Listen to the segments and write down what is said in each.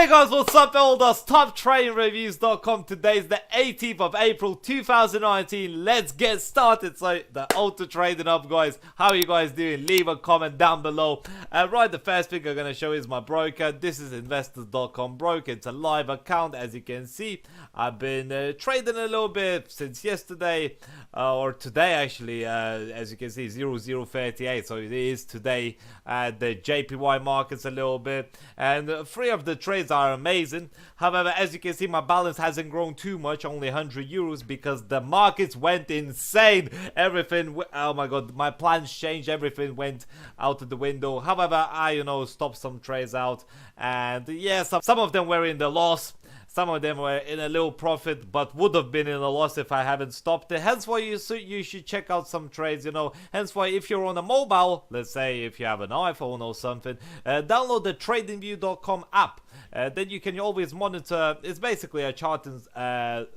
Hey guys, what's up builders? TopTradingReviews.com. Today's the 18th of April 2019. Let's get started. So the Auto Trading Hub, guys, how are you guys doing? Leave a comment down below. Right, the first thing I'm going to show is my broker. This is investors.com broker. It's a live account, as you can see. I've been trading a little bit since yesterday, or today actually, as you can see, 0038. So it is today at the JPY markets a little bit, and three of the trades are amazing. However, as you can see, my balance hasn't grown too much, only 100 euros, because the markets went insane. Everything, oh my god, my plans changed, everything went out of the window. However, I stopped some trades out, and yeah, some of them were in the loss. Some of them were in a little profit, but would have been in a loss if I haven't stopped it. Hence why you should check out some trades, Hence why if you're on a mobile, let's say if you have an iPhone or something, download the TradingView.com app. Then you can always monitor. It's basically a charting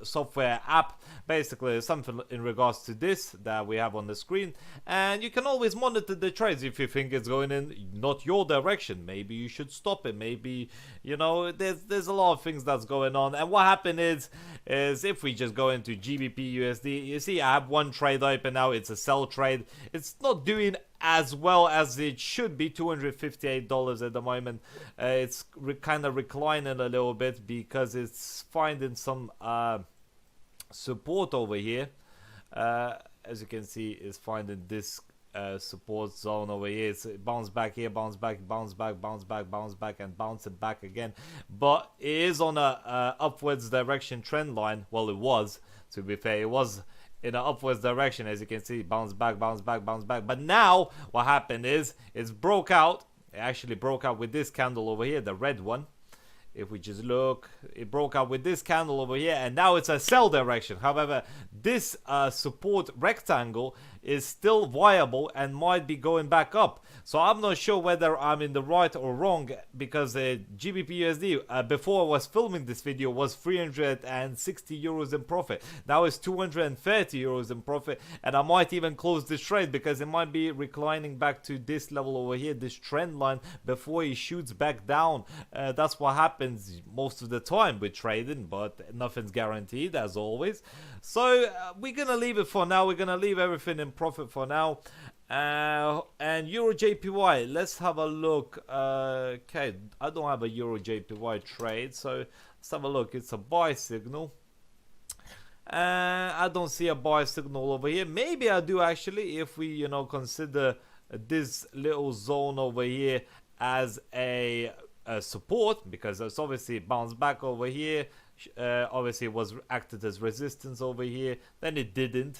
software app. Basically something in regards to this that we have on the screen. And you can always monitor the trades if you think it's going in not your direction. Maybe you should stop it. Maybe, there's a lot of things that's going on. And what happened is if we just go into GBP USD, you see I have one trade open now. It's a sell trade. It's not doing as well as it should be. $258 at the moment. It's kind of reclining a little bit because it's finding some support over here. As you can see, it's finding this support zone over here. It's bounce back here, bounce back, bounce back, bounce back, bounce back, and bounce it back again. But it is on a upwards direction trend line. Well, it was, to be fair, it was in an upwards direction. As you can see, bounce back, bounce back, bounce back. But now what happened is it's broke out. It actually broke out with this candle over here, the red one. If we just look, it broke out with this candle over here, and now it's a sell direction. However, this support rectangle is still viable and might be going back up. So I'm not sure whether I'm in the right or wrong, because GBP USD before I was filming this video was 360 euros in profit. Now it's 230 euros in profit, and I might even close this trade because it might be reclining back to this level over here, this trend line, before it shoots back down. That's what happens most of the time with trading, but nothing's guaranteed, as always. So we're gonna leave it for now. We're gonna leave everything in profit for now. And Euro JPY, let's have a look. Okay, I don't have a Euro JPY trade, so let's have a look. It's a buy signal. I don't see a buy signal over here. Maybe I do actually, if we consider this little zone over here as a support, because it's obviously bounced back over here. Obviously it was acted as resistance over here, then it didn't,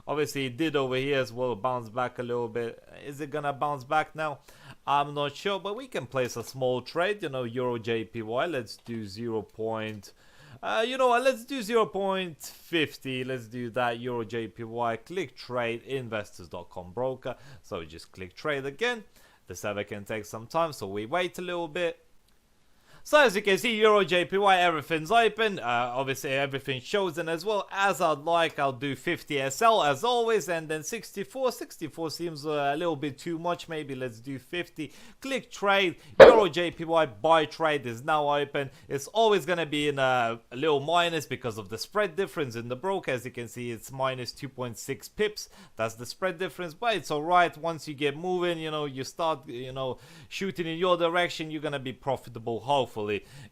obviously it did over here as well, bounce back a little bit. Is it gonna bounce back now? I'm not sure, but we can place a small trade, Euro JPY. Let's do 0. Let's do 0.50. Let's do that. Euro JPY, click trade, investors.com broker. So just click trade again. The server can take some time, so we wait a little bit. So as you can see, Euro JPY, everything's open. Obviously everything shows, and as well as I'd like, I'll do 50 SL as always, and then 64 seems a little bit too much. Maybe let's do 50. Click trade. Euro JPY buy trade is now open. It's always going to be in a little minus because of the spread difference in the broker. As you can see, it's minus 2.6 pips. That's the spread difference, but it's alright. Once you get moving, you start shooting in your direction, you're going to be profitable, hopefully,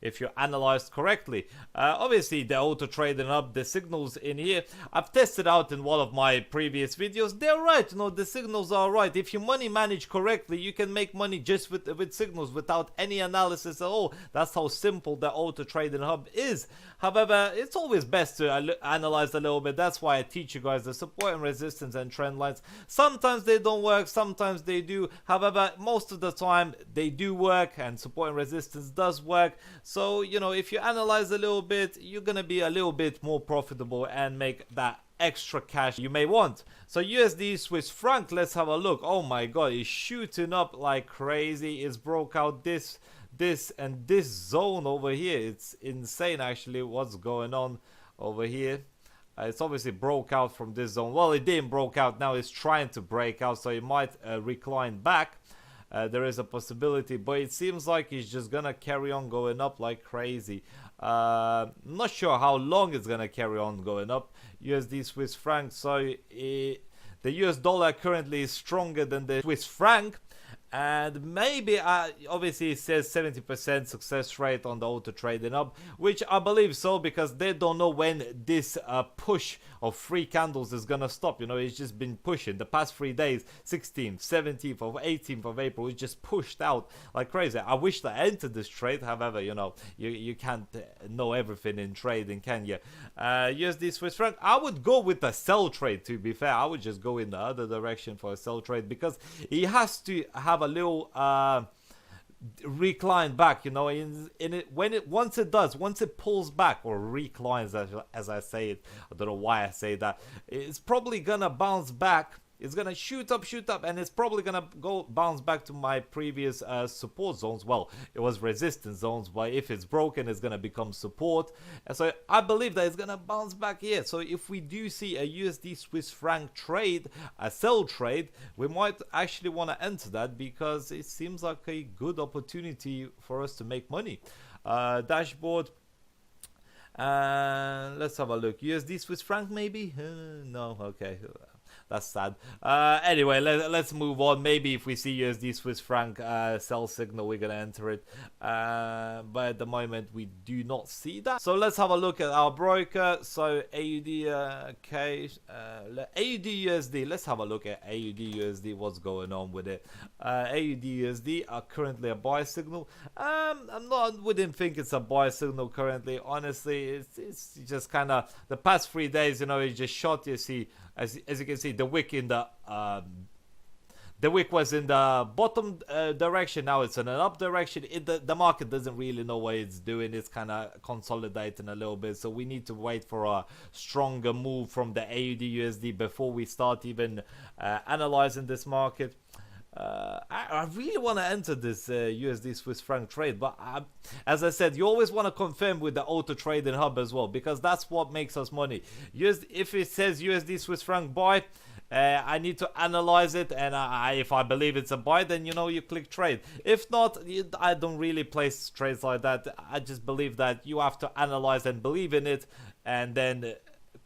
if you're analyzed correctly. Obviously the Auto Trading Hub, the signals in here, I've tested out in one of my previous videos. They're right, the signals are right. If you money manage correctly, you can make money just with signals without any analysis at all. That's how simple the Auto Trading Hub is. However, it's always best to analyze a little bit. That's why I teach you guys the support and resistance and trend lines. Sometimes they don't work, sometimes they do. However, most of the time they do work, and support and resistance does work. So if you analyze a little bit, you're gonna be a little bit more profitable and make that extra cash you may want. So USD Swiss franc, let's have a look. Oh my god, it's shooting up like crazy. It's broke out this and this zone over here. It's insane actually what's going on over here. It's obviously broke out from this zone. Well, it didn't broke out. Now it's trying to break out, so it might recline back. there is a possibility, but it seems like it's just gonna carry on going up like crazy. Not sure how long it's gonna carry on going up. USD Swiss franc, so the US dollar currently is stronger than the Swiss franc. And maybe, obviously it says 70% success rate on the AutoTradingHub, which I believe so, because they don't know when this push of 3 candles is gonna stop. You know, it's just been pushing the past 3 days, 16th, 17th, of 18th of April. It's just pushed out like crazy. I wish I entered this trade. However, you know, you can't know everything in trading, can you? USD Swiss franc, I would go with a sell trade. To be fair, I would just go in the other direction for a sell trade, because he has to have a little recline back, you know, in it once it pulls back or reclines, as I say it. I don't know why I say that. It's probably gonna bounce back. It's gonna shoot up, and it's probably gonna bounce back to my previous support zones. Well, it was resistance zones, but if it's broken, it's gonna become support. And so I believe that it's gonna bounce back here. So if we do see a USD Swiss franc trade, a sell trade, we might actually want to enter that, because it seems like a good opportunity for us to make money. Dashboard. Let's have a look. USD Swiss franc maybe? No, okay. That's sad. Anyway, let's move on. Maybe if we see USD Swiss franc sell signal, we're gonna enter it. But at the moment, we do not see that. So let's have a look at our broker. So AUD, okay, AUD USD. Let's have a look at AUD USD. What's going on with it? AUD USD are currently a buy signal. Wouldn't think it's a buy signal currently. Honestly, it's just kind of the past 3 days. You know, it just shot. You see. As you can see, the wick in the wick was in the bottom direction. Now it's in an up direction. The market doesn't really know what it's doing. It's kind of consolidating a little bit. So we need to wait for a stronger move from the AUD USD before we start even analyzing this market. I really want to enter this USD Swiss franc trade, but as I said, you always want to confirm with the AutoTradingHub as well, because that's what makes us money. If it says USD Swiss franc buy, I need to analyze it, and if I believe it's a buy, then you know, you click trade. If not, I don't really place trades like that. I just believe that you have to analyze and believe in it, and then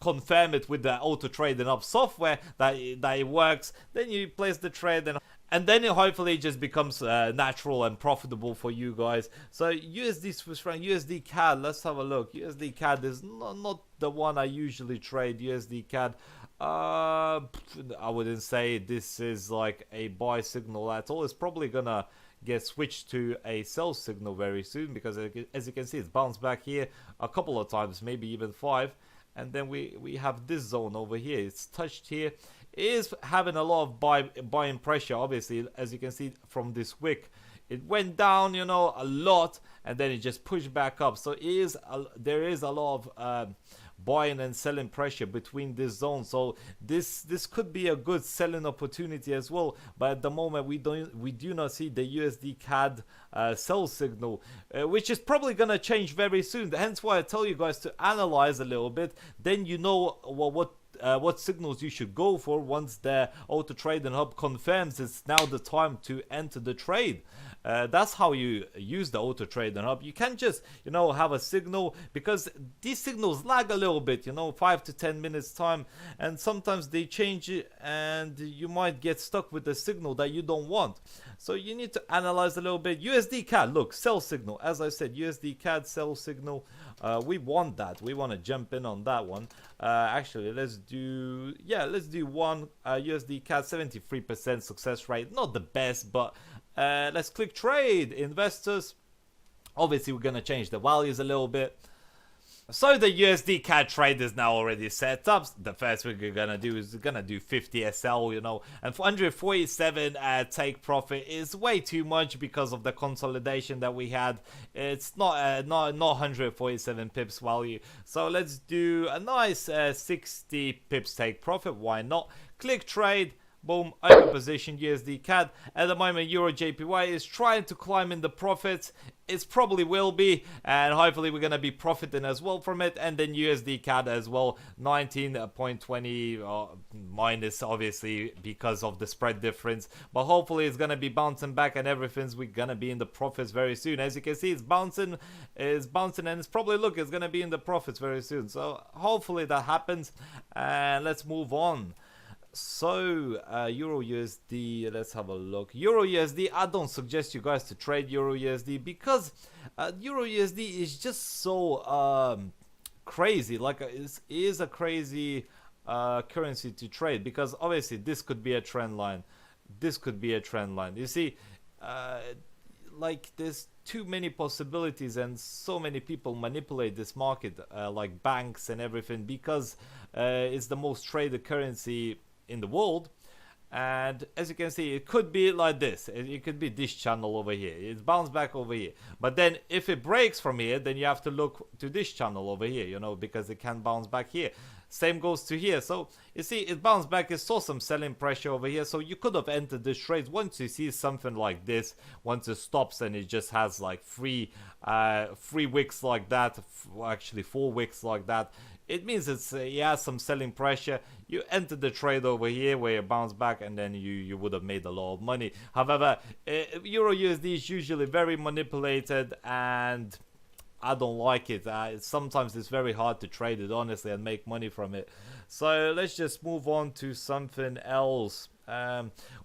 confirm it with the AutoTradingHub software that it works. Then you place the trade, and then it hopefully just becomes natural and profitable for you guys. So USD Swiss franc, USD CAD, let's have a look. USD CAD is not the one I usually trade. USD CAD, I wouldn't say this is like a buy signal at all. It's probably gonna get switched to a sell signal very soon, because as you can see, it's bounced back here a couple of times, maybe even 5. And then we have this zone over here. It's touched here. It is having a lot of buying pressure, obviously, as you can see from this wick. It went down, you know, a lot, and then it just pushed back up. So there is a lot of buying and selling pressure between this zone. So this could be a good selling opportunity as well. But at the moment, we do not see the USD CAD sell signal, which is probably gonna change very soon. Hence why I tell you guys to analyze a little bit. Then you know what signals you should go for once the AutoTradingHub confirms it's now the time to enter the trade. That's how you use the AutoTradingHub. You can't just, you know, have a signal, because these signals lag a little bit, you know, 5 to 10 minutes time, and sometimes they change it, and you might get stuck with the signal that you don't want. So you need to analyze a little bit. USD CAD, look, sell signal. As I said, USD CAD sell signal. We want that. We want to jump in on that one. Actually, let's do one USD CAD, 73% success rate. Not the best, but let's click trade. Investors. Obviously, we're going to change the values a little bit. So the USD CAD trade is now already set up. The first thing we're gonna do is do 50 SL, you know, and 147 take profit is way too much because of the consolidation that we had. It's not 147 pips value. So let's do a nice 60 pips take profit. Why not? Click trade. Boom, open position USD CAD. At the moment, Euro JPY is trying to climb in the profits. It probably will be, and hopefully we're going to be profiting as well from it. And then USD CAD as well, 19.20 minus, obviously, because of the spread difference. But hopefully it's going to be bouncing back and everything's we're going to be in the profits very soon. As you can see, it's bouncing, and it's probably, look, it's going to be in the profits very soon. So hopefully that happens, and let's move on. So Euro USD, let's have a look. Euro USD, I don't suggest you guys to trade Euro USD because Euro USD is just so crazy. Like it is a crazy currency to trade, because obviously this could be a trend line, this could be a trend line. You see, like there's too many possibilities, and so many people manipulate this market, like banks and everything, because it's the most traded currency in the world. And as you can see, it could be like this, it could be this channel over here, it's bounced back over here, but then if it breaks from here, then you have to look to this channel over here, you know, because it can bounce back here. Same goes to here. So you see, it bounced back, it saw some selling pressure over here, so you could have entered this trade. Once you see something like this, once it stops and it just has like three wicks like that, actually 4 wicks like that, it means it's it has some selling pressure. You enter the trade over here where it bounced back, and then you would have made a lot of money. However, Euro USD is usually very manipulated, and I don't like it. Sometimes it's very hard to trade it, honestly, and make money from it. So let's just move on to something else.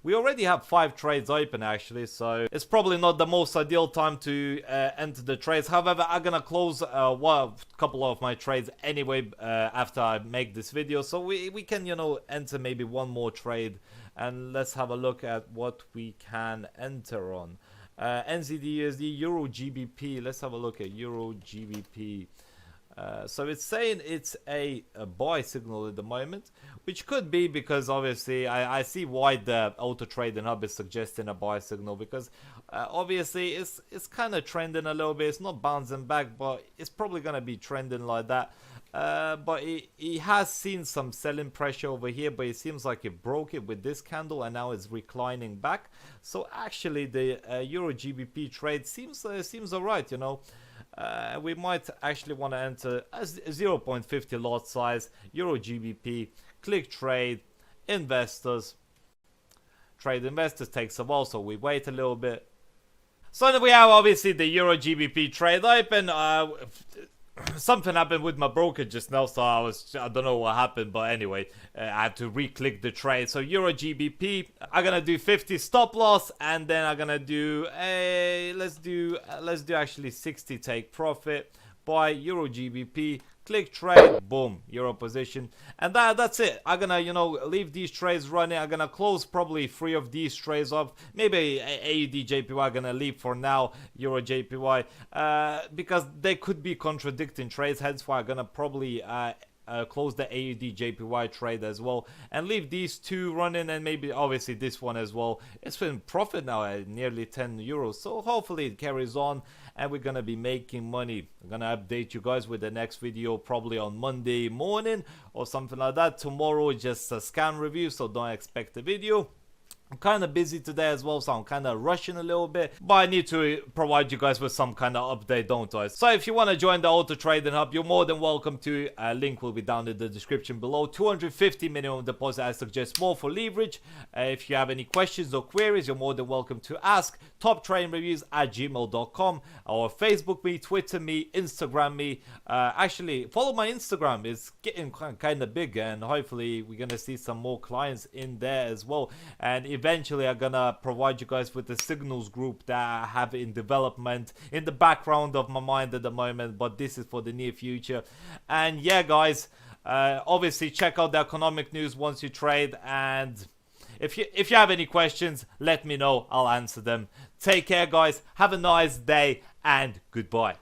We already have 5 trades open, actually, so it's probably not the most ideal time to enter the trades. However, I'm gonna close a couple of my trades anyway after I make this video, so we can, you know, enter maybe one more trade, and let's have a look at what we can enter on. NZD USD, Euro GBP. Let's have a look at Euro GBP. So it's saying it's a buy signal at the moment, which could be because obviously I see why the AutoTradingHub is suggesting a buy signal, because obviously it's kind of trending a little bit. It's not bouncing back, but it's probably going to be trending like that. But he has seen some selling pressure over here, but it seems like it broke it with this candle, and now it's reclining back. So actually the Euro GBP trade seems alright, you know. We might actually want to enter a 0.50 lot size, Euro GBP, click trade, investors. Trade investors takes a while, so we wait a little bit. So then we have obviously the Euro GBP trade open. Something happened with my broker just now, so I don't know what happened, but anyway, I had to re-click the trade. So Euro GBP, I'm gonna do 50 stop loss, and then I'm gonna do a let's do actually 60 take profit. Buy Euro GBP, click trade, boom, Euro position, and that's it. I'm gonna, you know, leave these trades running. I'm gonna close probably 3 of these trades off. Maybe AUD JPY I'm gonna leave for now, Euro JPY, because they could be contradicting trades. Hence why I'm gonna probably close the AUD JPY trade as well, and leave these 2 running, and maybe obviously this one as well. It's been profit now at nearly 10 euros, so hopefully it carries on and we're gonna be making money. I'm gonna update you guys with the next video probably on Monday morning or something like that. Tomorrow is just a scan review, so don't expect a video. I'm kind of busy today as well, so I'm kind of rushing a little bit, but I need to provide you guys with some kind of update, don't I? So if you want to join the AutoTradingHub, you're more than welcome to. Link will be down in the description below. 250 minimum deposit. I suggest more for leverage. If you have any questions or queries, you're more than welcome to ask. toptradingreviews@gmail.com, or Facebook me, Twitter me, Instagram me. Actually, follow my Instagram. It's getting kind of big, and hopefully we're gonna see some more clients in there as well. And eventually I'm gonna provide you guys with the signals group that I have in development in the background of my mind at the moment, but this is for the near future. And yeah, guys, obviously check out the economic news once you trade, and if you have any questions, let me know. I'll answer them. Take care, guys. Have a nice day, and goodbye.